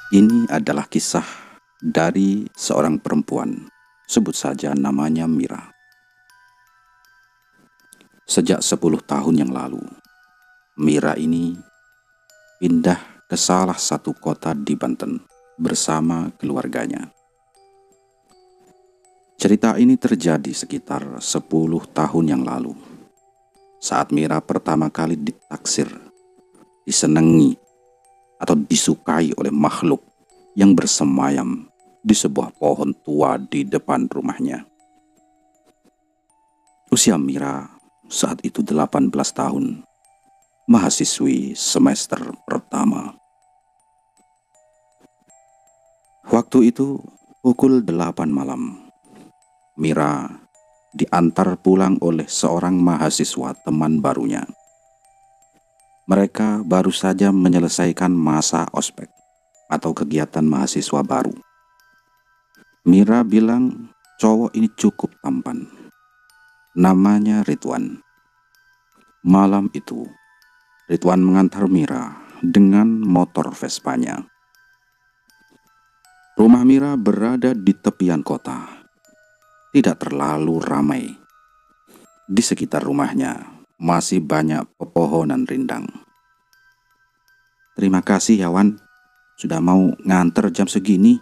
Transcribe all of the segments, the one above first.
Ini adalah kisah dari seorang perempuan, sebut saja namanya Mira. Sejak 10 tahun yang lalu, Mira ini pindah ke salah satu kota di Banten bersama keluarganya. Cerita ini terjadi sekitar 10 tahun yang lalu, saat Mira pertama kali ditaksir, disenangi, atau disukai oleh makhluk yang bersemayam di sebuah pohon tua di depan rumahnya. Usia Mira saat itu 18 tahun, mahasiswi semester pertama. Waktu itu pukul 8 malam, Mira diantar pulang oleh seorang mahasiswa teman barunya. Mereka baru saja menyelesaikan masa ospek atau kegiatan mahasiswa baru. Mira bilang cowok ini cukup tampan. Namanya Ridwan. Malam itu, Ridwan mengantar Mira dengan motor Vespanya. Rumah Mira berada di tepian kota. Tidak terlalu ramai. Di sekitar rumahnya masih banyak pepohonan rindang. Terima kasih ya Wan, sudah mau nganter jam segini.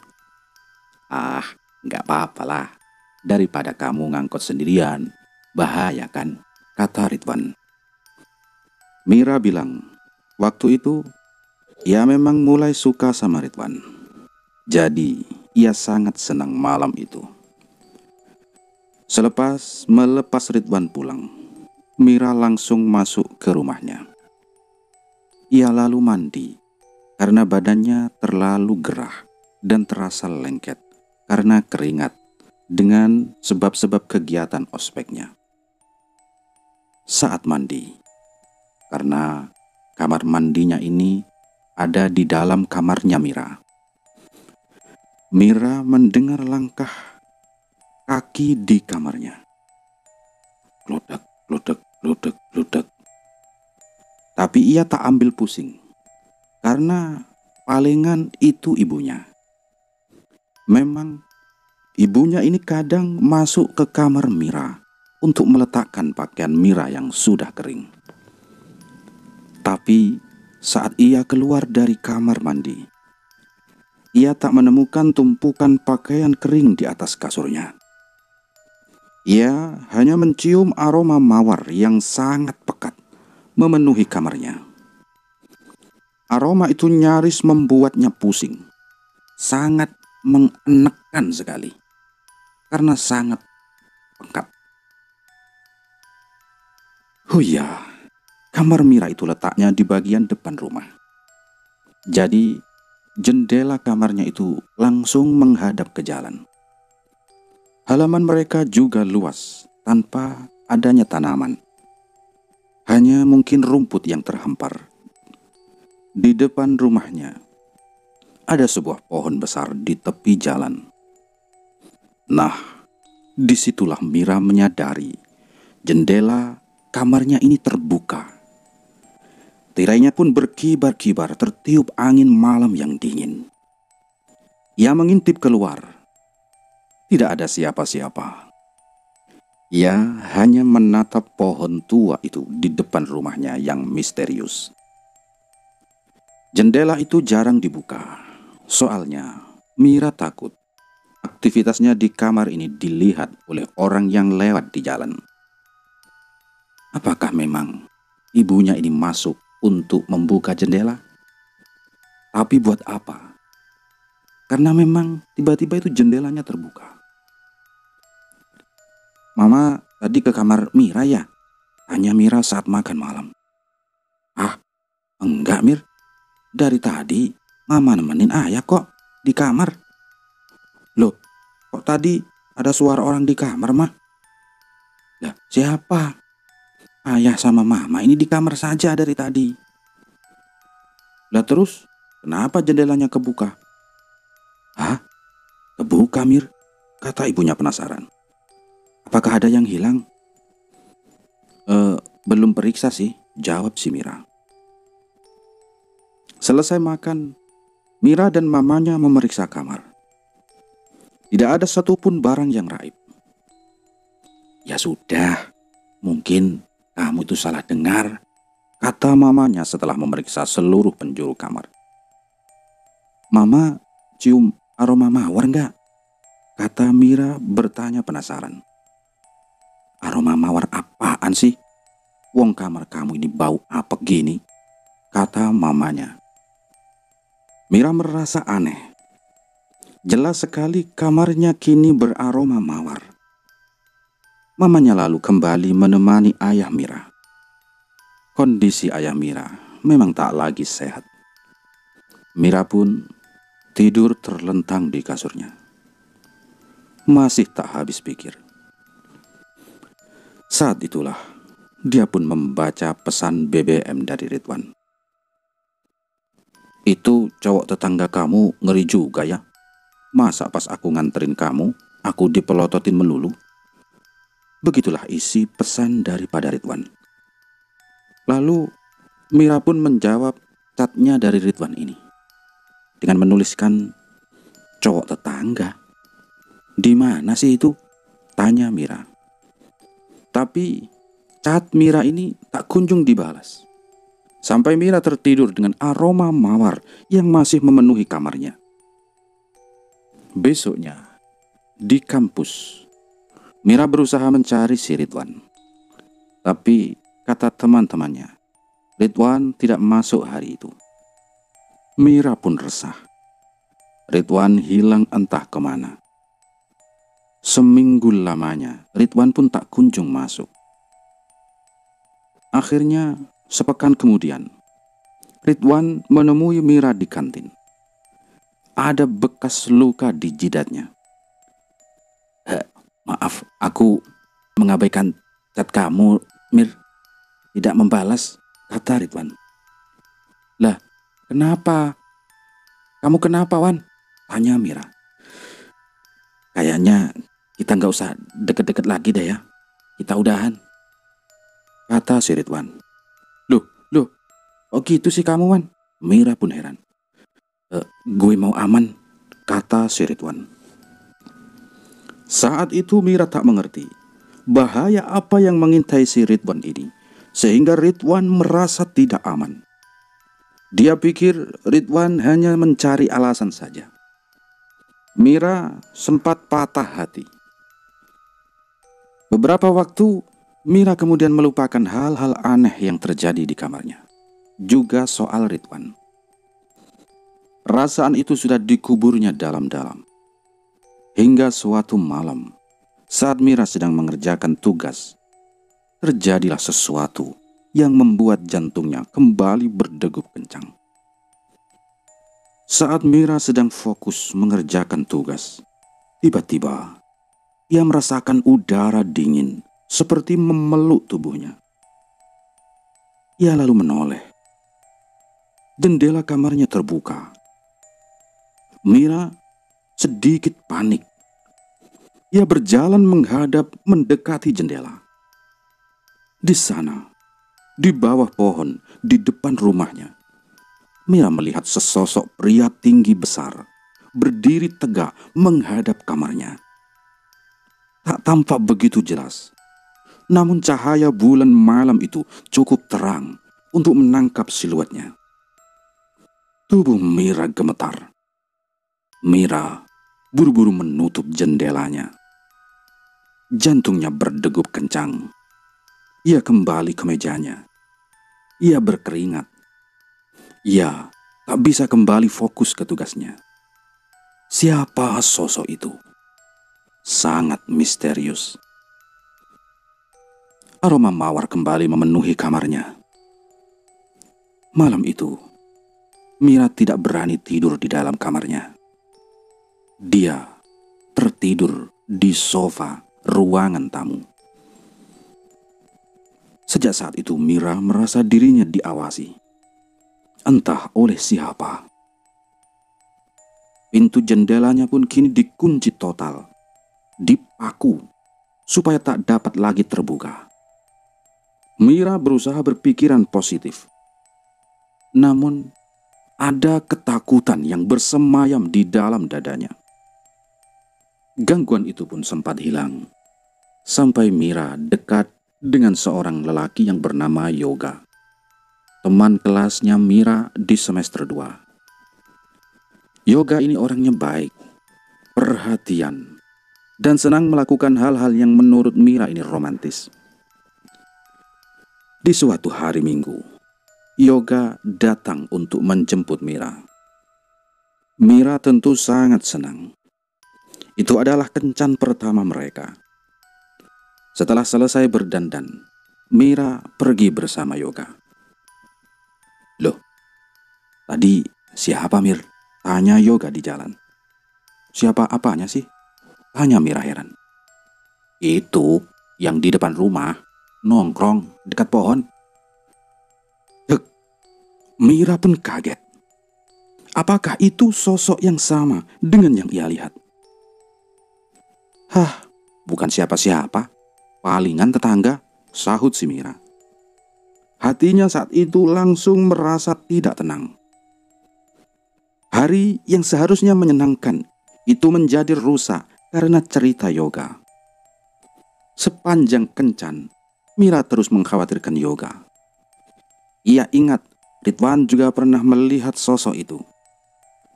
Ah, nggak apa-apa lah. Daripada kamu ngangkut sendirian, bahaya kan, kata Ridwan. Mira bilang, waktu itu ia memang mulai suka sama Ridwan. Jadi, ia sangat senang malam itu. Selepas melepas Ridwan pulang, Mira langsung masuk ke rumahnya. Ia lalu mandi karena badannya terlalu gerah dan terasa lengket karena keringat dengan sebab-sebab kegiatan ospeknya. Saat mandi, karena kamar mandinya ini ada di dalam kamarnya Mira, Mira mendengar langkah kaki di kamarnya. Klodak, klodak, klodak, klodak. Tapi ia tak ambil pusing, karena palingan itu ibunya. Memang ibunya ini kadang masuk ke kamar Mira untuk meletakkan pakaian Mira yang sudah kering. Tapi saat ia keluar dari kamar mandi, ia tak menemukan tumpukan pakaian kering di atas kasurnya. Ia hanya mencium aroma mawar yang sangat pekat memenuhi kamarnya. Aroma itu nyaris membuatnya pusing, sangat mengenekkan sekali, karena sangat pekat. Oh ya, kamar Mira itu letaknya di bagian depan rumah. Jadi, jendela kamarnya itu langsung menghadap ke jalan. Halaman mereka juga luas, tanpa adanya tanaman. Hanya mungkin rumput yang terhampar. Di depan rumahnya, ada sebuah pohon besar di tepi jalan. Nah, disitulah Mira menyadari jendela kamarnya ini terbuka. Tirainya pun berkibar-kibar tertiup angin malam yang dingin. Ia mengintip keluar. Tidak ada siapa-siapa. Ia hanya menatap pohon tua itu di depan rumahnya yang misterius. Jendela itu jarang dibuka. Soalnya Mira takut aktivitasnya di kamar ini dilihat oleh orang yang lewat di jalan. Apakah memang ibunya ini masuk untuk membuka jendela? Tapi buat apa? Karena memang tiba-tiba itu jendelanya terbuka. Mama tadi ke kamar Mira ya? Tanya Mira saat makan malam. Ah, enggak Mir. Dari tadi Mama nemenin ayah kok di kamar. Loh, kok tadi ada suara orang di kamar mah? Lah, siapa? Ayah sama Mama ini di kamar saja dari tadi. Lah terus, kenapa jendelanya kebuka? Hah? Kebuka Mir? Kata ibunya penasaran. Apakah ada yang hilang? Belum periksa sih, jawab si Mira. Selesai makan, Mira dan mamanya memeriksa kamar. Tidak ada satupun barang yang raib. "Ya sudah, mungkin kamu itu salah dengar," kata mamanya setelah memeriksa seluruh penjuru kamar. "Mama cium aroma mawar enggak?" kata Mira bertanya penasaran. "Aroma mawar apaan sih? Wong kamar kamu ini bau apek gini," kata mamanya. Mira merasa aneh. Jelas sekali kamarnya kini beraroma mawar. Mamanya lalu kembali menemani ayah Mira. Kondisi ayah Mira memang tak lagi sehat. Mira pun tidur terlentang di kasurnya. Masih tak habis pikir. Saat itulah dia pun membaca pesan BBM dari Ridwan. "Itu cowok tetangga kamu ngeri juga ya. Masa pas aku nganterin kamu, aku dipelototin melulu?" Begitulah isi pesan daripada Ridwan. Lalu Mira pun menjawab chatnya dari Ridwan ini dengan menuliskan, "Cowok tetangga? Di mana sih itu?" tanya Mira. Tapi chat Mira ini tak kunjung dibalas. Sampai Mira tertidur dengan aroma mawar yang masih memenuhi kamarnya. Besoknya, di kampus, Mira berusaha mencari si Ridwan. Tapi kata teman-temannya, Ridwan tidak masuk hari itu. Mira pun resah. Ridwan hilang entah kemana. Seminggu lamanya, Ridwan pun tak kunjung masuk. Akhirnya, sepekan kemudian, Ridwan menemui Mira di kantin. Ada bekas luka di jidatnya. "Maaf, aku mengabaikan chat kamu, Mir. Tidak membalas," kata Ridwan. "Lah, kenapa? Kamu kenapa, Wan?" tanya Mira. "Kayaknya kita nggak usah deket-deket lagi deh ya. Kita udahan," kata si Ridwan. Loh, oh gitu sih kamu, Wan?" Mira pun heran. Gue mau aman," kata si Ridwan. Saat itu Mira tak mengerti bahaya apa yang mengintai si Ridwan ini, sehingga Ridwan merasa tidak aman. Dia pikir Ridwan hanya mencari alasan saja. Mira sempat patah hati. Beberapa waktu, Mira kemudian melupakan hal-hal aneh yang terjadi di kamarnya, juga soal Ridwan. Perasaan itu sudah dikuburnya dalam-dalam. Hingga suatu malam, saat Mira sedang mengerjakan tugas, terjadilah sesuatu yang membuat jantungnya kembali berdegup kencang. Saat Mira sedang fokus mengerjakan tugas, tiba-tiba ia merasakan udara dingin seperti memeluk tubuhnya. Ia lalu menoleh. Jendela kamarnya terbuka. Mira sedikit panik. Ia berjalan menghadap mendekati jendela. Di sana, di bawah pohon, di depan rumahnya, Mira melihat sesosok pria tinggi besar berdiri tegak menghadap kamarnya. Tak tampak begitu jelas, namun cahaya bulan malam itu cukup terang untuk menangkap siluetnya. Tubuh Mira gemetar. Mira buru-buru menutup jendelanya. Jantungnya berdegup kencang. Ia kembali ke mejanya. Ia berkeringat. Ia tak bisa kembali fokus ke tugasnya. Siapa sosok itu? Sangat misterius. Aroma mawar kembali memenuhi kamarnya. Malam itu, Mira tidak berani tidur di dalam kamarnya. Dia tertidur di sofa ruangan tamu. Sejak saat itu Mira merasa dirinya diawasi. Entah oleh siapa. Pintu jendelanya pun kini dikunci total, dipaku, supaya tak dapat lagi terbuka. Mira berusaha berpikiran positif. Namun, Ada ketakutan yang bersemayam di dalam dadanya. Gangguan itu pun sempat hilang, sampai Mira dekat dengan seorang lelaki yang bernama Yoga, teman kelasnya Mira di semester 2. Yoga ini orangnya baik, perhatian, dan senang melakukan hal-hal yang menurut Mira ini romantis. Di suatu hari Minggu, Yoga datang untuk menjemput Mira. Mira tentu sangat senang. Itu adalah kencan pertama mereka. Setelah selesai berdandan, Mira pergi bersama Yoga. Loh, tadi siapa Mir? Tanya Yoga di jalan. Siapa apanya sih? Tanya Mira heran. Itu yang di depan rumah, nongkrong dekat pohon. Mira pun kaget. Apakah itu sosok yang sama dengan yang ia lihat? Hah, bukan siapa-siapa, palingan tetangga, sahut si Mira. Hatinya saat itu langsung merasa tidak tenang. Hari yang seharusnya menyenangkan itu menjadi rusak karena cerita Yoga. Sepanjang kencan, Mira terus mengkhawatirkan Yoga. Ia ingat Ridwan juga pernah melihat sosok itu,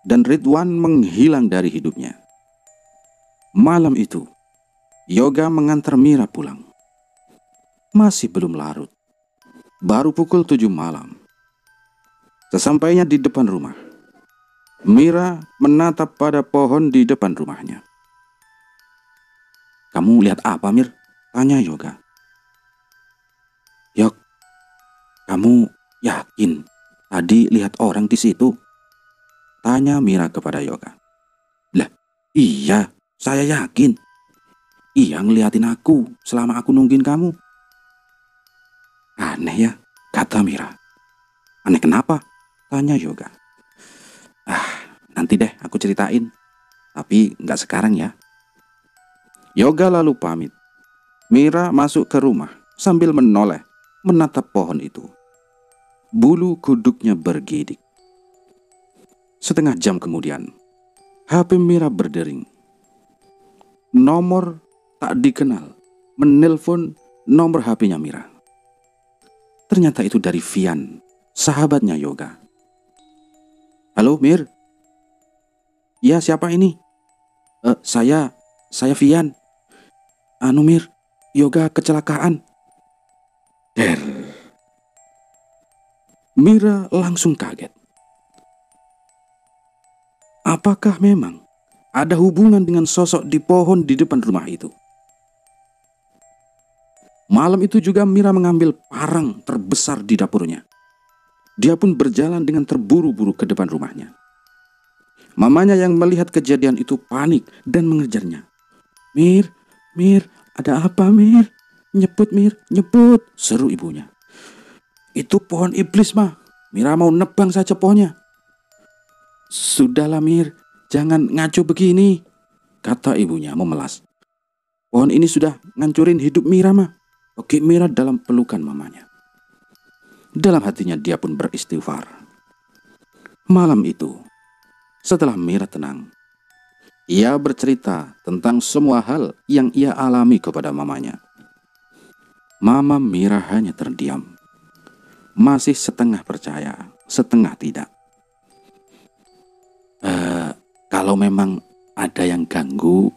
dan Ridwan menghilang dari hidupnya. Malam itu, Yoga mengantar Mira pulang. Masih belum larut, baru pukul 7 malam. Sesampainya di depan rumah, Mira menatap pada pohon di depan rumahnya. Kamu lihat apa, Mir? Tanya Yoga. Yok, kamu yakin tadi lihat orang di situ? Tanya Mira kepada Yoga. Lah, iya, saya yakin. Ia ngeliatin aku selama aku nungguin kamu. Aneh ya, kata Mira. Aneh kenapa? Tanya Yoga. Nanti deh aku ceritain, tapi nggak sekarang ya. Yoga lalu pamit. Mira masuk ke rumah sambil menoleh menatap pohon itu. Bulu kuduknya bergidik. Setengah jam kemudian, HP Mira berdering. Nomor tak dikenal menelpon nomor HP-nya Mira. Ternyata itu dari Vian, sahabatnya Yoga. Halo Mir. Ya, siapa ini? Saya Vian. Mir, Yoga kecelakaan. Mira langsung kaget. Apakah memang ada hubungan dengan sosok di pohon di depan rumah itu? Malam itu juga Mira mengambil parang terbesar di dapurnya. Dia pun berjalan dengan terburu-buru ke depan rumahnya. Mamanya yang melihat kejadian itu panik dan mengejarnya. Mir, ada apa Mir? Nyebut Mir, nyebut, seru ibunya. Itu pohon iblis mah, Mira mau nebang saja pohonnya. Sudahlah Mir, jangan ngaco begini, kata ibunya memelas. Pohon ini sudah ngancurin hidup Mira mah. Oke, Mira dalam pelukan mamanya. Dalam hatinya dia pun beristighfar. Malam itu, setelah Mira tenang, ia bercerita tentang semua hal yang ia alami kepada mamanya. Mama Mira hanya terdiam. Masih setengah percaya, setengah tidak. Kalau memang ada yang ganggu,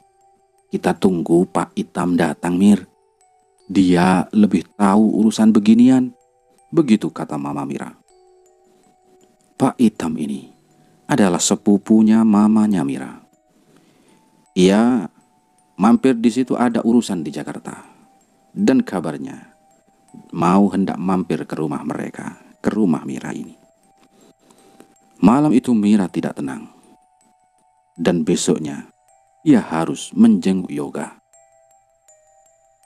kita tunggu Pak Itam datang, Mir. Dia lebih tahu urusan beginian. Begitu kata Mama Mira. Pak Itam ini adalah sepupunya mamanya Mira. Ia mampir di situ ada urusan di Jakarta. Dan kabarnya mau hendak mampir ke rumah mereka, ke rumah Mira ini. Malam itu Mira tidak tenang. Dan besoknya ia harus menjenguk Yoga.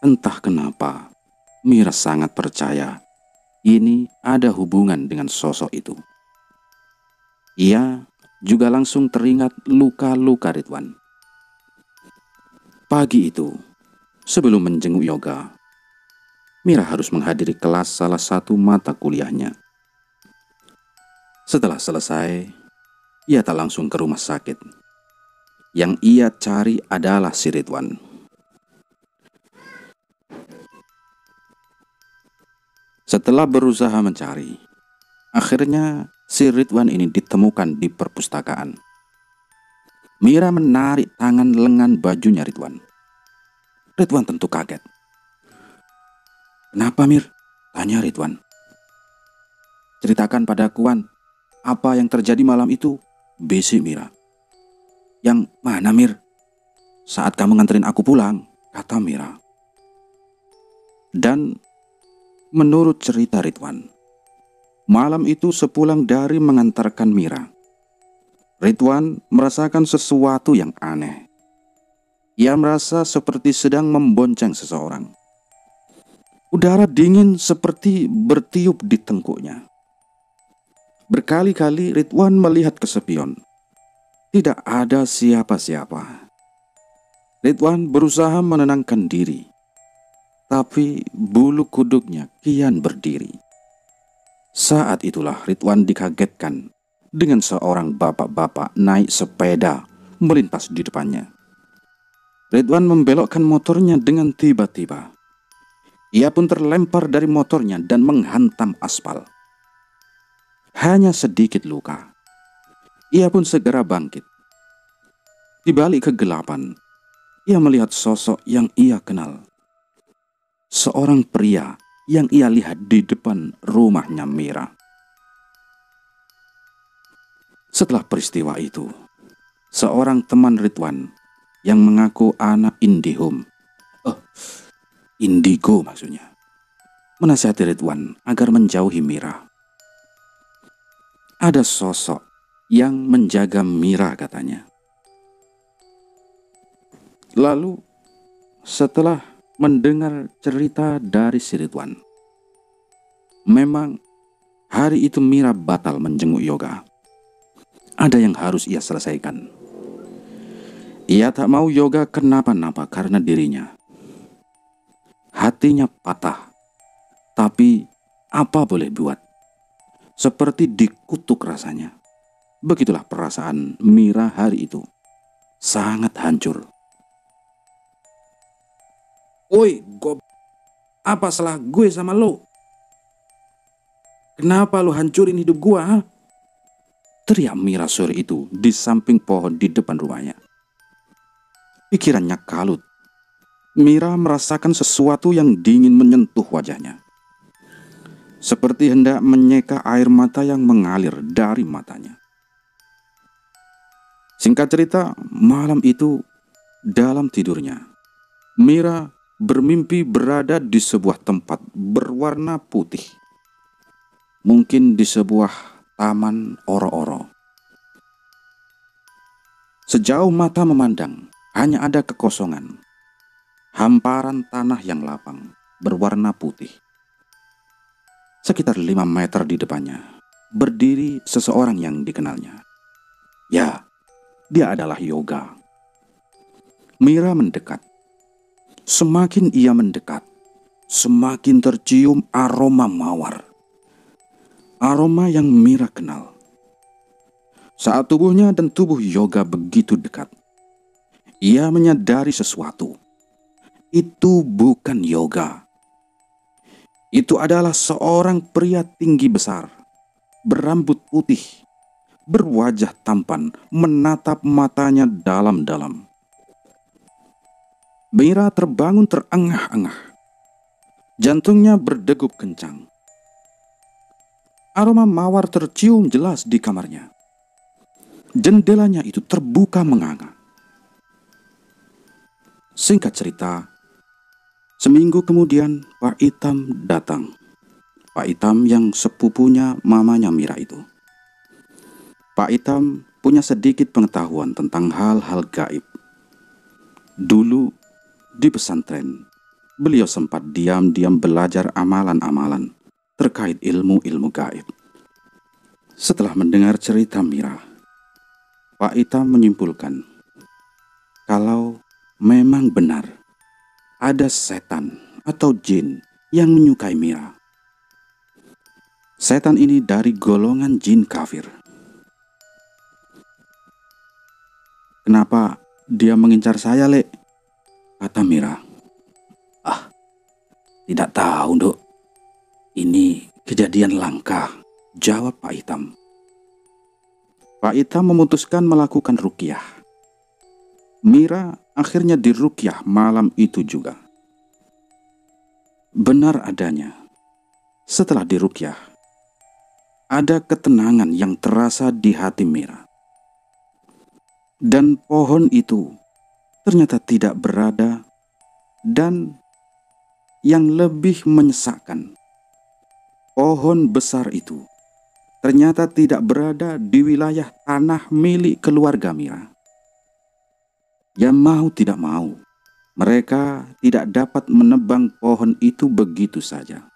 Entah kenapa Mira sangat percaya ini ada hubungan dengan sosok itu. Ia juga langsung teringat luka-luka Ridwan. Pagi itu, sebelum menjenguk Yoga, Mira harus menghadiri kelas salah satu mata kuliahnya. Setelah selesai, ia tak langsung ke rumah sakit. Yang ia cari adalah si Ridwan. Setelah berusaha mencari, akhirnya si Ridwan ini ditemukan di perpustakaan. Mira menarik tangan lengan bajunya Ridwan. Ridwan tentu kaget. "Kenapa, Mir?" tanya Ridwan. "Ceritakan padaku, Wan, apa yang terjadi malam itu?" bisik Mira. "Yang mana, Mir?" "Saat kamu nganterin aku pulang," kata Mira. Dan menurut cerita Ridwan, malam itu sepulang dari mengantarkan Mira, Ridwan merasakan sesuatu yang aneh. Ia merasa seperti sedang membonceng seseorang. Udara dingin seperti bertiup di tengkuknya. Berkali-kali Ridwan melihat ke spion. Tidak ada siapa-siapa. Ridwan berusaha menenangkan diri, tapi bulu kuduknya kian berdiri. Saat itulah Ridwan dikagetkan dengan seorang bapak-bapak naik sepeda melintas di depannya. Ridwan membelokkan motornya dengan tiba-tiba. Ia pun terlempar dari motornya dan menghantam aspal. Hanya sedikit luka. Ia pun segera bangkit. Di balik kegelapan, ia melihat sosok yang ia kenal. Seorang pria yang ia lihat di depan rumahnya Mira. Setelah peristiwa itu, seorang teman Ridwan yang mengaku anak Indigo maksudnya, menasihati Ridwan agar menjauhi Mira. Ada sosok yang menjaga Mira katanya. Lalu setelah mendengar cerita dari si Ridwan, memang hari itu Mira batal menjenguk Yoga. Ada yang harus ia selesaikan. Ia tak mau Yoga kenapa-napa karena dirinya. Hatinya patah, tapi apa boleh buat? Seperti dikutuk rasanya. Begitulah perasaan Mira hari itu. Sangat hancur. "Woi, apa salah gue sama lo? Kenapa lo hancurin hidup gue, ha?" teriak Mira sore itu di samping pohon di depan rumahnya. Pikirannya kalut. Mira merasakan sesuatu yang dingin menyentuh wajahnya. Seperti hendak menyeka air mata yang mengalir dari matanya. Singkat cerita, malam itu dalam tidurnya, Mira bermimpi berada di sebuah tempat berwarna putih. Mungkin di sebuah taman oro-oro. Sejauh mata memandang, hanya ada kekosongan. Hamparan tanah yang lapang, berwarna putih. Sekitar 5 meter di depannya, berdiri seseorang yang dikenalnya. Ya, dia adalah Yoga. Mira mendekat. Semakin ia mendekat, semakin tercium aroma mawar. Aroma yang Mira kenal. Saat tubuhnya dan tubuh Yoga begitu dekat, ia menyadari sesuatu. Itu bukan Yoga. Itu adalah seorang pria tinggi besar, berambut putih, berwajah tampan, menatap matanya dalam-dalam. Mira terbangun terengah-engah. Jantungnya berdegup kencang. Aroma mawar tercium jelas di kamarnya. Jendelanya itu terbuka menganga. Singkat cerita, seminggu kemudian Pak Itam datang. Pak Itam yang sepupunya mamanya Mira itu. Pak Itam punya sedikit pengetahuan tentang hal-hal gaib. Dulu di pesantren, beliau sempat diam-diam belajar amalan-amalan terkait ilmu-ilmu gaib. Setelah mendengar cerita Mira, Pak Itam menyimpulkan kalau memang benar ada setan atau jin yang menyukai Mira. Setan ini dari golongan jin kafir. "Kenapa dia mengincar saya, Lek?" kata Mira. "Ah, tidak tahu, Dok. Ini kejadian langka," jawab Pak Hitam. Pak Hitam memutuskan melakukan ruqyah. Mira akhirnya diruqyah malam itu juga. Benar adanya, setelah diruqyah, ada ketenangan yang terasa di hati Mira. Dan pohon itu ternyata tidak berada, dan yang lebih menyesakkan, pohon besar itu ternyata tidak berada di wilayah tanah milik keluarga Mira. Ya mau tidak mau, mereka tidak dapat menebang pohon itu begitu saja.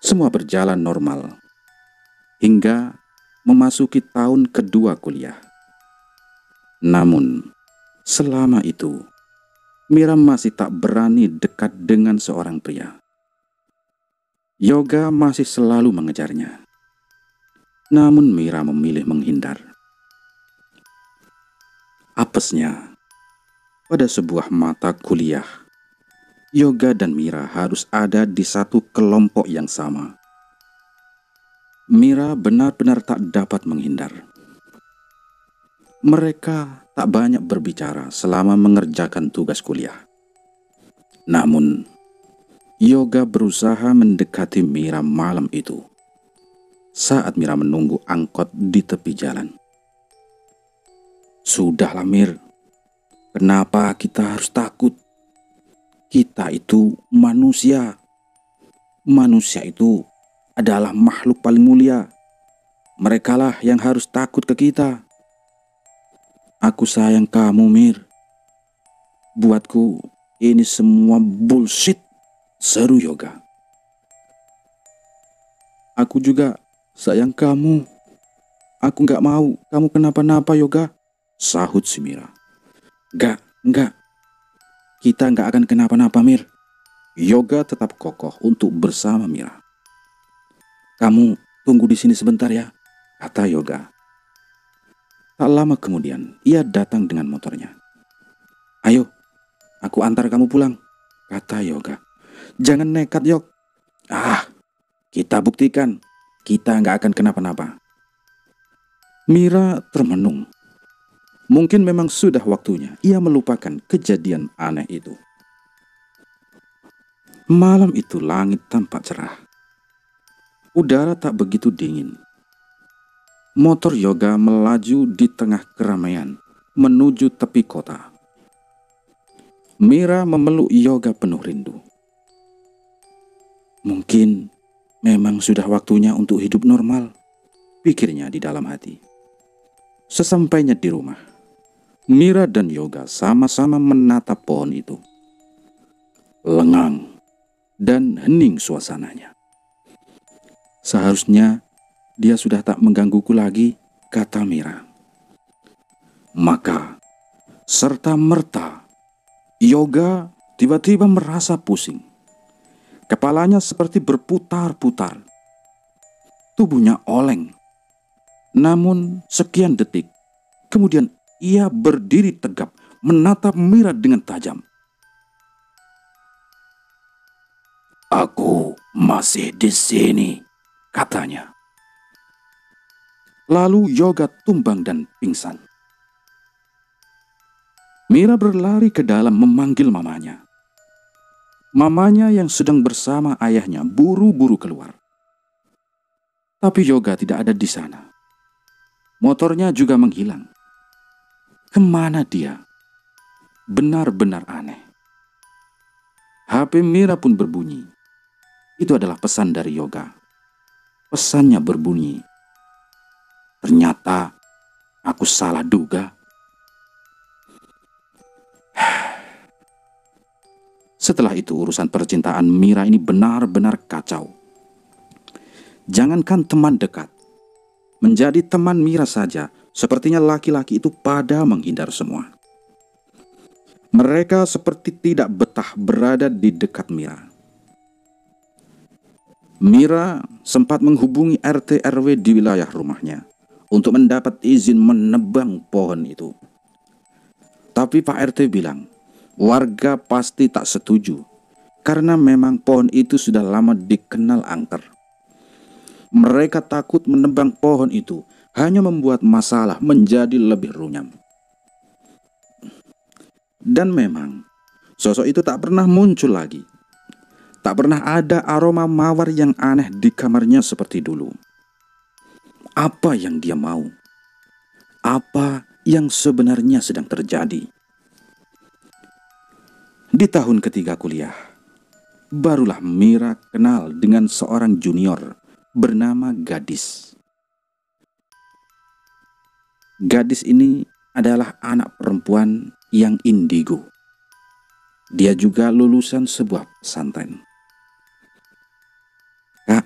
Semua berjalan normal hingga memasuki tahun kedua kuliah. Namun, selama itu, Mira masih tak berani dekat dengan seorang pria. Yoga masih selalu mengejarnya. Namun Mira memilih menghindar. Apesnya, pada sebuah mata kuliah, Yoga dan Mira harus ada di satu kelompok yang sama. Mira benar-benar tak dapat menghindar. Mereka tak banyak berbicara selama mengerjakan tugas kuliah. Namun, Yoga berusaha mendekati Mira malam itu saat Mira menunggu angkot di tepi jalan. "Sudahlah, Mir. Kenapa kita harus takut? Kita itu manusia. Manusia itu adalah makhluk paling mulia. Merekalah yang harus takut ke kita. Aku sayang kamu, Mir. Buatku ini semua bullshit," seru Yoga. "Aku juga sayang kamu. Aku gak mau kamu kenapa-napa, Yoga," sahut si Mira. Enggak. Kita gak akan kenapa-napa, Mir." Yoga tetap kokoh untuk bersama Mira. "Kamu tunggu di sini sebentar ya," kata Yoga. Tak lama kemudian, ia datang dengan motornya. "Ayo, aku antar kamu pulang," kata Yoga. "Jangan nekat, Yok." "Ah, kita buktikan, kita nggak akan kenapa-napa." Mira termenung. Mungkin memang sudah waktunya ia melupakan kejadian aneh itu. Malam itu langit tampak cerah. Udara tak begitu dingin. Motor Yoga melaju di tengah keramaian menuju tepi kota. Mira memeluk Yoga penuh rindu. Mungkin memang sudah waktunya untuk hidup normal, pikirnya di dalam hati. Sesampainya di rumah, Mira dan Yoga sama-sama menatap pohon itu. Lengang dan hening suasananya. "Seharusnya dia sudah tak menggangguku lagi," kata Mira. Maka, serta-merta, Yoga tiba-tiba merasa pusing. Kepalanya seperti berputar-putar. Tubuhnya oleng. Namun sekian detik, kemudian ia berdiri tegap menatap Mira dengan tajam. "Aku masih di sini," katanya. Lalu Yoga tumbang dan pingsan. Mira berlari ke dalam memanggil mamanya. Mamanya yang sedang bersama ayahnya buru-buru keluar. Tapi Yoga tidak ada di sana. Motornya juga menghilang. Kemana dia? Benar-benar aneh. HP Mira pun berbunyi. Itu adalah pesan dari Yoga. Pesannya berbunyi, "Ternyata aku salah duga." Setelah itu urusan percintaan Mira ini benar-benar kacau. Jangankan teman dekat, menjadi teman Mira saja, sepertinya laki-laki itu pada menghindar semua. Mereka seperti tidak betah berada di dekat Mira. Mira sempat menghubungi RT RW di wilayah rumahnya untuk mendapat izin menebang pohon itu. Tapi Pak RT bilang, warga pasti tak setuju karena memang pohon itu sudah lama dikenal angker. Mereka takut menebang pohon itu hanya membuat masalah menjadi lebih runyam. Dan memang sosok itu tak pernah muncul lagi. Tak pernah ada aroma mawar yang aneh di kamarnya seperti dulu. Apa yang dia mau? Apa yang sebenarnya sedang terjadi? Di tahun ketiga kuliah, barulah Mira kenal dengan seorang junior bernama Gadis. Gadis ini adalah anak perempuan yang indigo. Dia juga lulusan sebuah pesantren. "Kak,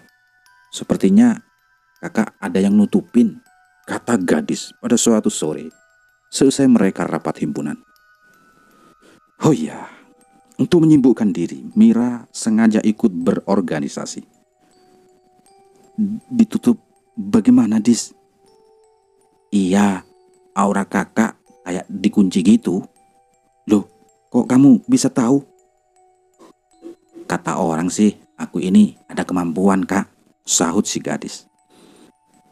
sepertinya kakak ada yang nutupin," kata Gadis pada suatu sore seusai mereka rapat himpunan. Oh iya, untuk menyibukkan diri, Mira sengaja ikut berorganisasi. "Ditutup bagaimana, Dis?" "Iya, aura kakak kayak dikunci gitu." "Loh, kok kamu bisa tahu?" "Kata orang sih, aku ini ada kemampuan, Kak," sahut si Gadis.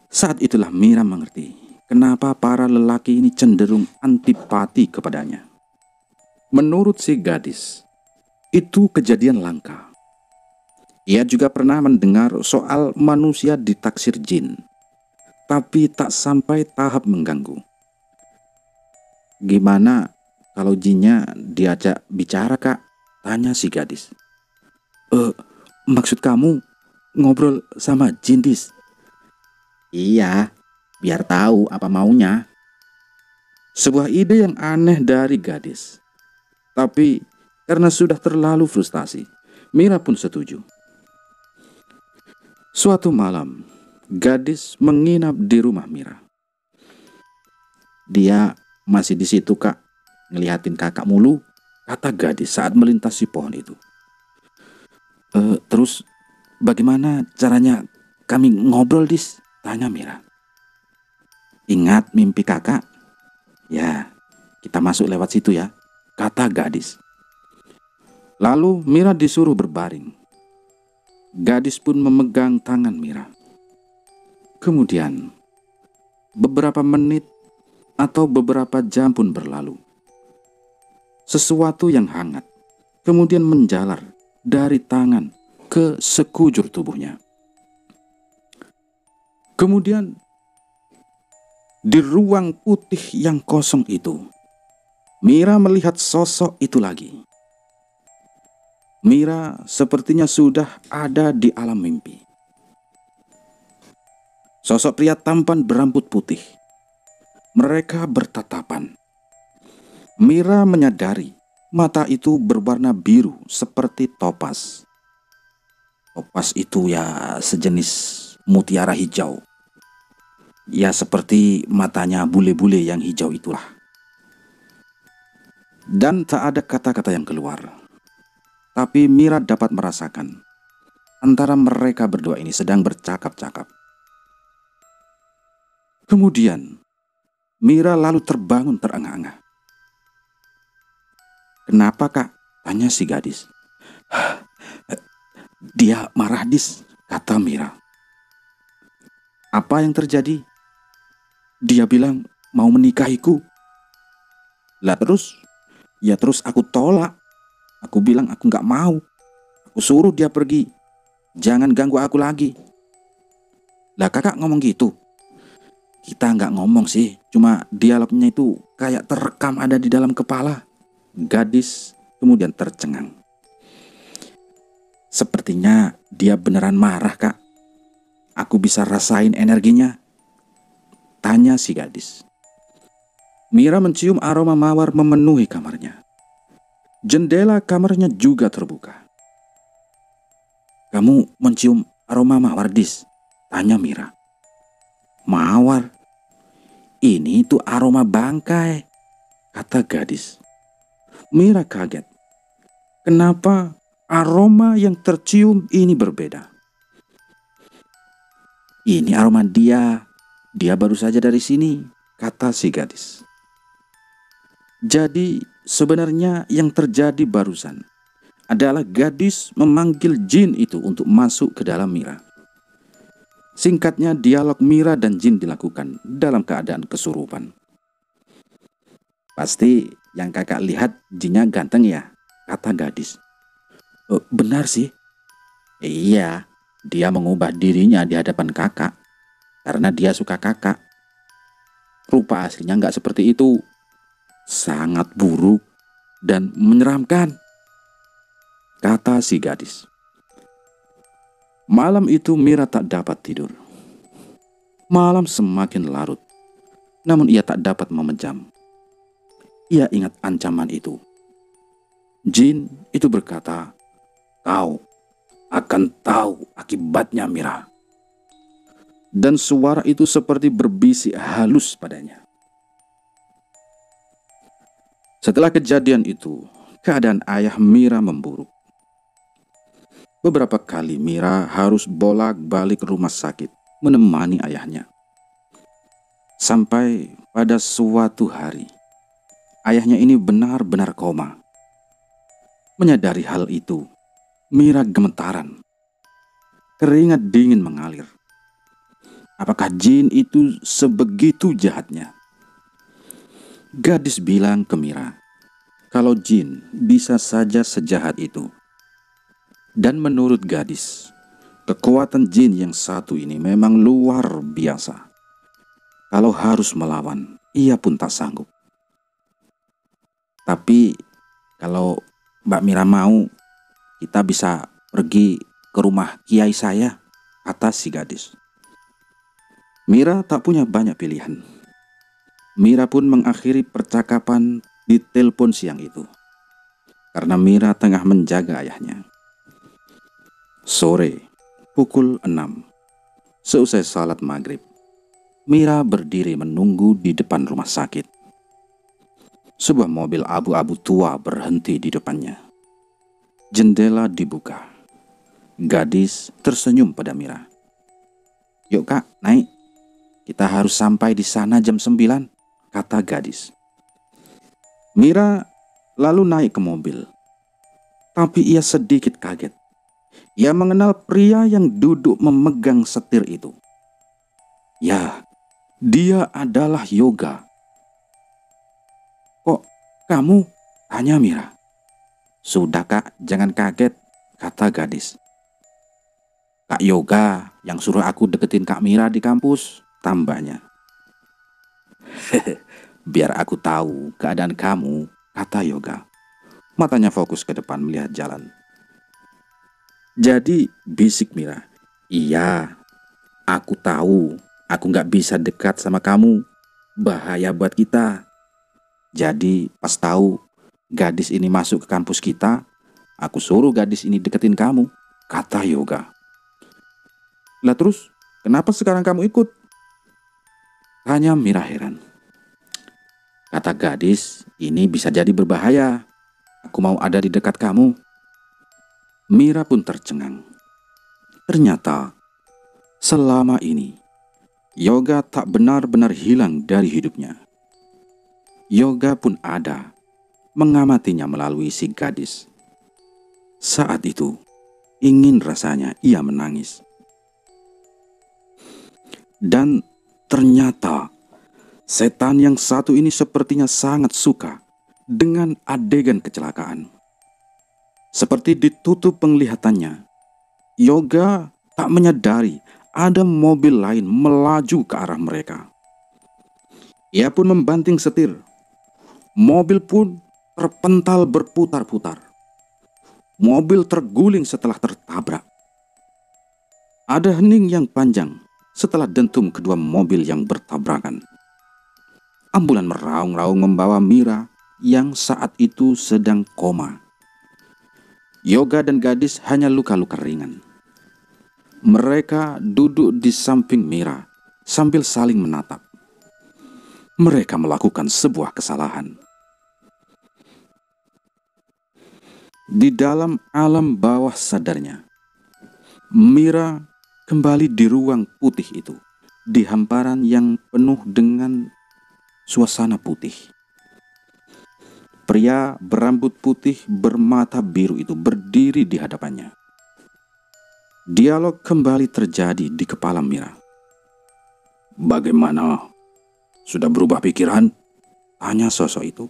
Saat itulah Mira mengerti kenapa para lelaki ini cenderung antipati kepadanya. Menurut si Gadis, itu kejadian langka. Ia juga pernah mendengar soal manusia ditaksir jin, tapi tak sampai tahap mengganggu. "Gimana kalau jinnya diajak bicara, Kak?" tanya si Gadis. Maksud kamu ngobrol sama jin, Dis?" "Iya, biar tahu apa maunya." Sebuah ide yang aneh dari Gadis. Tapi karena sudah terlalu frustasi, Mira pun setuju. Suatu malam, Gadis menginap di rumah Mira. "Dia masih di situ, Kak, ngeliatin kakak mulu," kata Gadis saat melintasi pohon itu. Terus bagaimana caranya kami ngobrol, Dis?" tanya Mira. "Ingat mimpi kakak? Ya, kita masuk lewat situ ya," kata Gadis. Lalu Mira disuruh berbaring. Gadis pun memegang tangan Mira. Kemudian beberapa menit atau beberapa jam pun berlalu. Sesuatu yang hangat kemudian menjalar dari tangan ke sekujur tubuhnya. Kemudian di ruang putih yang kosong itu, Mira melihat sosok itu lagi. Mira sepertinya sudah ada di alam mimpi. Sosok pria tampan berambut putih. Mereka bertatapan. Mira menyadari mata itu berwarna biru seperti topas. Topas itu ya sejenis mutiara hijau. Ya seperti matanya bule-bule yang hijau itulah. Dan tak ada kata-kata yang keluar. Tapi Mira dapat merasakan antara mereka berdua ini sedang bercakap-cakap. Kemudian Mira lalu terbangun terengah-engah. "Kenapa, Kak?" tanya si Gadis. "Dia marah, Dis," kata Mira. "Apa yang terjadi?" "Dia bilang mau menikahiku." "Lah terus?" "Ya terus aku tolak. Aku bilang aku gak mau. Aku suruh dia pergi. Jangan ganggu aku lagi." "Lah kakak ngomong gitu?" "Kita gak ngomong sih, cuma dialognya itu kayak terekam ada di dalam kepala." Gadis kemudian tercengang. "Sepertinya dia beneran marah, Kak. Aku bisa rasain energinya," tanya si Gadis. Mira mencium aroma mawar memenuhi kamarnya. Jendela kamarnya juga terbuka. "Kamu mencium aroma mawar, Dis?" tanya Mira. "Mawar? Ini tuh aroma bangkai," kata Gadis. Mira kaget. Kenapa aroma yang tercium ini berbeda? Ini aroma dia. Dia baru saja dari sini, kata si gadis. Jadi sebenarnya yang terjadi barusan adalah gadis memanggil jin itu untuk masuk ke dalam Mira. Singkatnya, dialog Mira dan jin dilakukan dalam keadaan kesurupan. Pasti yang kakak lihat jinnya ganteng ya, kata gadis. Benar sih. Iya, dia mengubah dirinya di hadapan kakak karena dia suka kakak. Rupa aslinya nggak seperti itu. Sangat buruk dan menyeramkan, kata si gadis. Malam itu Mira tak dapat tidur. Malam semakin larut, namun ia tak dapat memejam. Ia ingat ancaman itu. Jin itu berkata, "Kau akan tahu akibatnya, Mira." Dan suara itu seperti berbisik halus padanya. Setelah kejadian itu, keadaan ayah Mira memburuk. Beberapa kali Mira harus bolak-balik rumah sakit menemani ayahnya. Sampai pada suatu hari, ayahnya ini benar-benar koma. Menyadari hal itu, Mira gemetaran. Keringat dingin mengalir. Apakah jin itu sebegitu jahatnya? Gadis bilang ke Mira, kalau jin bisa saja sejahat itu. Dan menurut gadis, kekuatan jin yang satu ini memang luar biasa. Kalau harus melawan, ia pun tak sanggup. Tapi kalau Mbak Mira mau, kita bisa pergi ke rumah kiai saya, kata si gadis. Mira tak punya banyak pilihan. Mira pun mengakhiri percakapan di telepon siang itu, karena Mira tengah menjaga ayahnya. Sore, pukul 6, seusai salat maghrib, Mira berdiri menunggu di depan rumah sakit. Sebuah mobil abu-abu tua berhenti di depannya. Jendela dibuka. Gadis tersenyum pada Mira. "Yuk kak, naik. Kita harus sampai di sana jam 9, kata gadis. Mira lalu naik ke mobil. Tapi ia sedikit kaget. Ia mengenal pria yang duduk memegang setir itu. Ya, dia adalah Yoga. "Kok kamu?" tanya Mira. "Sudah kak, jangan kaget," kata gadis. "Kak Yoga yang suruh aku deketin Kak Mira di kampus," tambahnya. "Biar aku tahu keadaan kamu," kata Yoga. Matanya fokus ke depan melihat jalan. Jadi bisik Mira, "Iya, aku tahu aku gak bisa dekat sama kamu. Bahaya buat kita. Jadi pas tahu gadis ini masuk ke kampus kita, aku suruh gadis ini deketin kamu," kata Yoga. "Lah terus, kenapa sekarang kamu ikut?" tanya Mira heran. "Kata gadis, ini bisa jadi berbahaya. Aku mau ada di dekat kamu." Mira pun tercengang. Ternyata selama ini Yoga tak benar-benar hilang dari hidupnya. Yoga pun ada, mengamatinya melalui si gadis. Saat itu ingin rasanya ia menangis. Dan ternyata setan yang satu ini sepertinya sangat suka dengan adegan kecelakaan. Seperti ditutup penglihatannya, Yoga tak menyadari ada mobil lain melaju ke arah mereka. Ia pun membanting setir. Mobil pun terpental berputar-putar. Mobil terguling setelah tertabrak. Ada hening yang panjang setelah dentum kedua mobil yang bertabrakan. Ambulan meraung-raung membawa Mira yang saat itu sedang koma. Yoga dan gadis hanya luka-luka ringan. Mereka duduk di samping Mira sambil saling menatap. Mereka melakukan sebuah kesalahan. Di dalam alam bawah sadarnya, Mira kembali di ruang putih itu, di hamparan yang penuh dengan suasana putih. Pria berambut putih bermata biru itu berdiri di hadapannya. Dialog kembali terjadi di kepala Mira. "Bagaimana? Sudah berubah pikiran?" tanya sosok itu.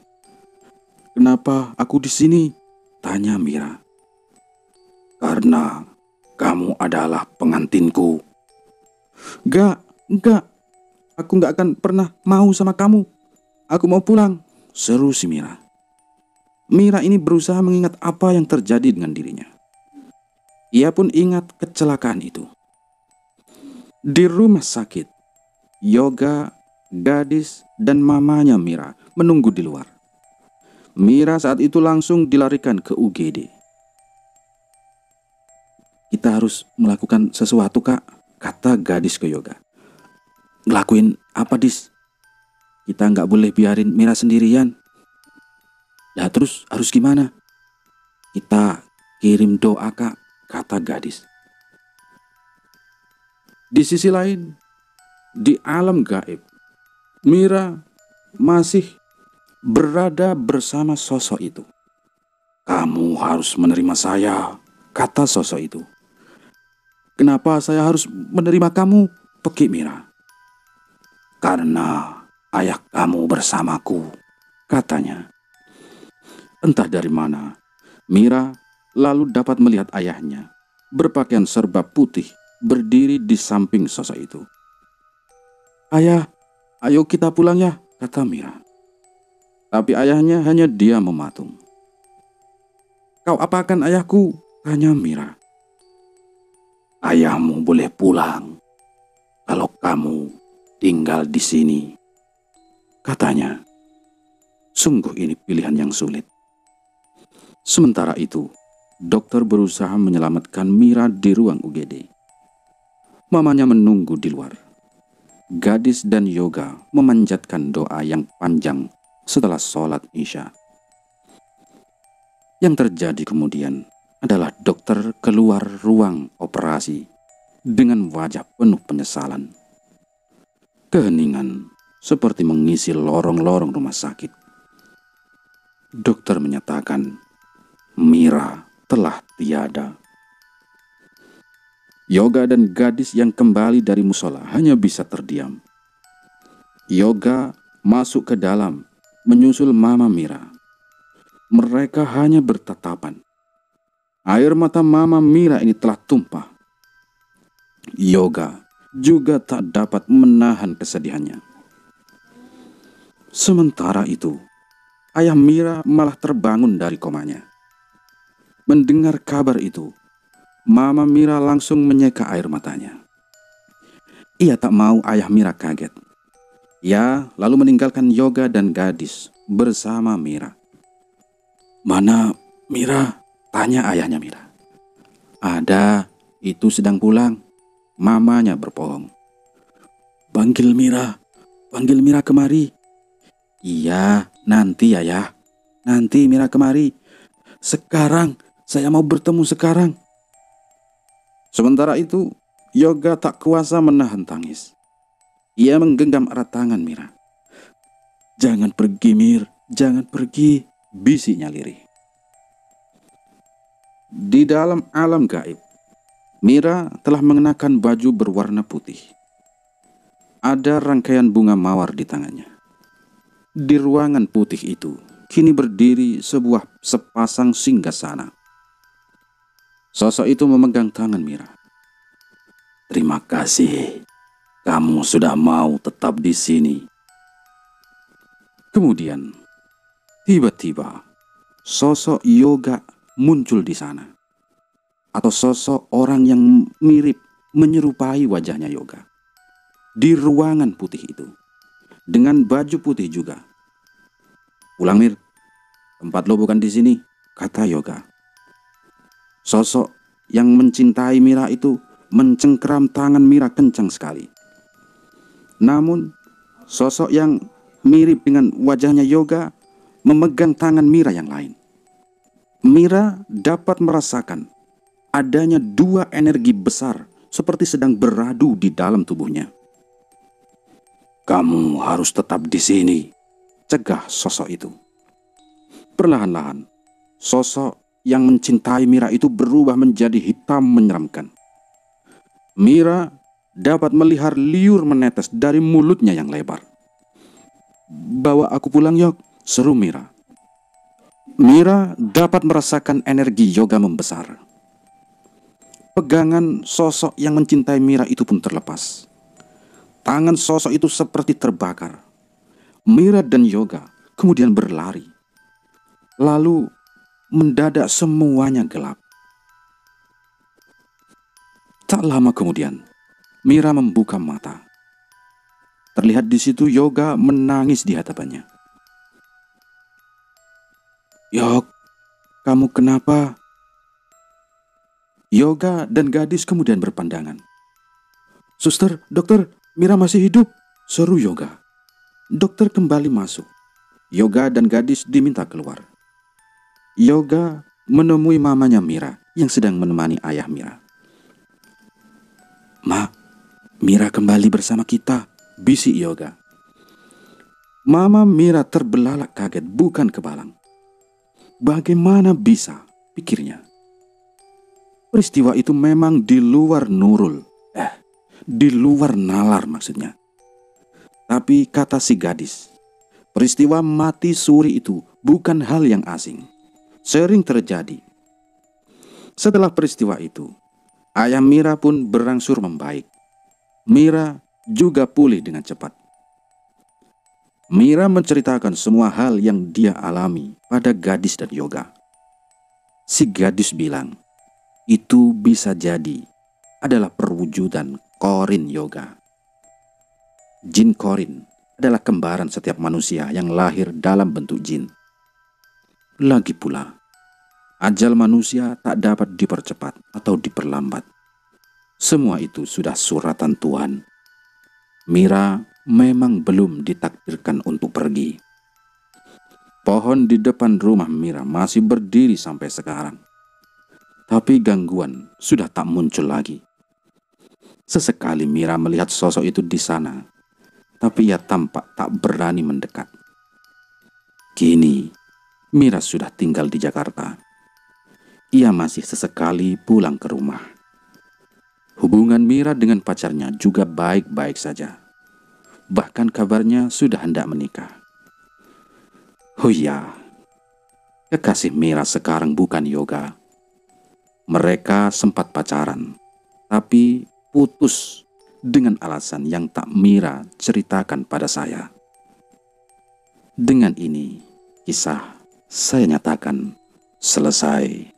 "Kenapa aku di sini?" tanya Mira. "Karena kamu adalah pengantinku." Enggak. Aku nggak akan pernah mau sama kamu. Aku mau pulang," seru si Mira. Mira ini berusaha mengingat apa yang terjadi dengan dirinya. Ia pun ingat kecelakaan itu. Di rumah sakit, Yoga, Gadis, dan mamanya Mira menunggu di luar. Mira saat itu langsung dilarikan ke UGD. "Kita harus melakukan sesuatu, Kak," kata Gadis ke Yoga. "Ngelakuin apa, Dis? Kita nggak boleh biarin Mira sendirian." "Ya terus harus gimana?" "Kita kirim doa, Kak," kata Gadis. Di sisi lain, di alam gaib, Mira masih berada bersama sosok itu. "Kamu harus menerima saya," kata sosok itu. "Kenapa saya harus menerima kamu?" pekik Mira. "Karena ayah kamu bersamaku," katanya. Entah dari mana, Mira lalu dapat melihat ayahnya berpakaian serba putih berdiri di samping sosok itu. "Ayah, ayo kita pulang ya," kata Mira. Tapi ayahnya hanya diam mematung. "Kau apakan ayahku?" tanya Mira. "Ayahmu boleh pulang kalau kamu tinggal di sini," katanya. Sungguh ini pilihan yang sulit. Sementara itu, dokter berusaha menyelamatkan Mira di ruang UGD. Mamanya menunggu di luar. Gadis dan Yoga memanjatkan doa yang panjang setelah sholat Isya. Yang terjadi kemudian adalah dokter keluar ruang operasi dengan wajah penuh penyesalan. Keheningan seperti mengisi lorong-lorong rumah sakit. Dokter menyatakan Mira telah tiada. Yoga dan Gadis yang kembali dari musola hanya bisa terdiam. Yoga masuk ke dalam menyusul Mama Mira. Mereka hanya bertatapan. Air mata Mama Mira ini telah tumpah. Yoga juga tak dapat menahan kesedihannya. Sementara itu, ayah Mira malah terbangun dari komanya. Mendengar kabar itu, Mama Mira langsung menyeka air matanya. Ia tak mau ayah Mira kaget. Ia lalu meninggalkan Yoga dan Gadis bersama Mira. "Mana Mira?" tanya ayahnya Mira. "Ada, itu sedang pulang," mamanya berbohong. Panggil Mira kemari." "Iya, nanti ayah. Nanti Mira kemari. Sekarang, saya mau bertemu sekarang." Sementara itu, Yoga tak kuasa menahan tangis. Ia menggenggam erat tangan Mira. "Jangan pergi, Mir, jangan pergi," bisiknya lirih. Di dalam alam gaib, Mira telah mengenakan baju berwarna putih. Ada rangkaian bunga mawar di tangannya. Di ruangan putih itu, kini berdiri sebuah sepasang singgasana. Sosok itu memegang tangan Mira. "Terima kasih, kamu sudah mau tetap di sini." Kemudian, tiba-tiba, sosok Yoga muncul di sana. Atau sosok orang yang mirip menyerupai wajahnya Yoga. Di ruangan putih itu. Dengan baju putih juga. "Pulang, Mir. Tempat lo bukan di sini," kata Yoga. Sosok yang mencintai Mira itu mencengkeram tangan Mira kencang sekali. Namun, sosok yang mirip dengan wajahnya Yoga memegang tangan Mira yang lain. Mira dapat merasakan adanya dua energi besar seperti sedang beradu di dalam tubuhnya. "Kamu harus tetap di sini," cegah sosok itu. Perlahan-lahan, sosok yang mencintai Mira itu berubah menjadi hitam menyeramkan. Mira dapat melihat liur menetes dari mulutnya yang lebar. "Bawa aku pulang, Yok," seru Mira. Mira dapat merasakan energi yoga membesar. Pegangan sosok yang mencintai Mira itu pun terlepas. Tangan sosok itu seperti terbakar. Mira dan Yoga kemudian berlari. Lalu mendadak semuanya gelap. Tak lama kemudian, Mira membuka mata. Terlihat di situ Yoga menangis di hadapannya. "Yok, kamu kenapa?" Yoga dan gadis kemudian berpandangan. "Suster, dokter, Mira masih hidup," seru Yoga. Dokter kembali masuk. Yoga dan gadis diminta keluar. Yoga menemui mamanya Mira yang sedang menemani ayah Mira. "Ma, Mira kembali bersama kita," bisik Yoga. Mama Mira terbelalak kaget bukan kebalang. Bagaimana bisa, pikirnya. Peristiwa itu memang di luar Nurul. Di luar nalar maksudnya. Tapi kata si gadis, peristiwa mati suri itu bukan hal yang asing. Sering terjadi. Setelah peristiwa itu, ayah Mira pun berangsur membaik. Mira juga pulih dengan cepat. Mira menceritakan semua hal yang dia alami pada gadis dan Yoga. Si gadis bilang, itu bisa jadi adalah perwujudan Korin Yoga. Jin Korin adalah kembaran setiap manusia yang lahir dalam bentuk jin. Lagi pula, ajal manusia tak dapat dipercepat atau diperlambat. Semua itu sudah suratan Tuhan. Mira memang belum ditakdirkan untuk pergi. Pohon di depan rumah Mira masih berdiri sampai sekarang. Tapi gangguan sudah tak muncul lagi. Sesekali Mira melihat sosok itu di sana, tapi ia tampak tak berani mendekat. Kini, Mira sudah tinggal di Jakarta. Ia masih sesekali pulang ke rumah. Hubungan Mira dengan pacarnya juga baik-baik saja. Bahkan kabarnya sudah hendak menikah. Oh iya, kekasih Mira sekarang bukan Yoga. Mereka sempat pacaran, tapi putus dengan alasan yang tak Mira ceritakan pada saya. Dengan ini, kisah saya nyatakan selesai.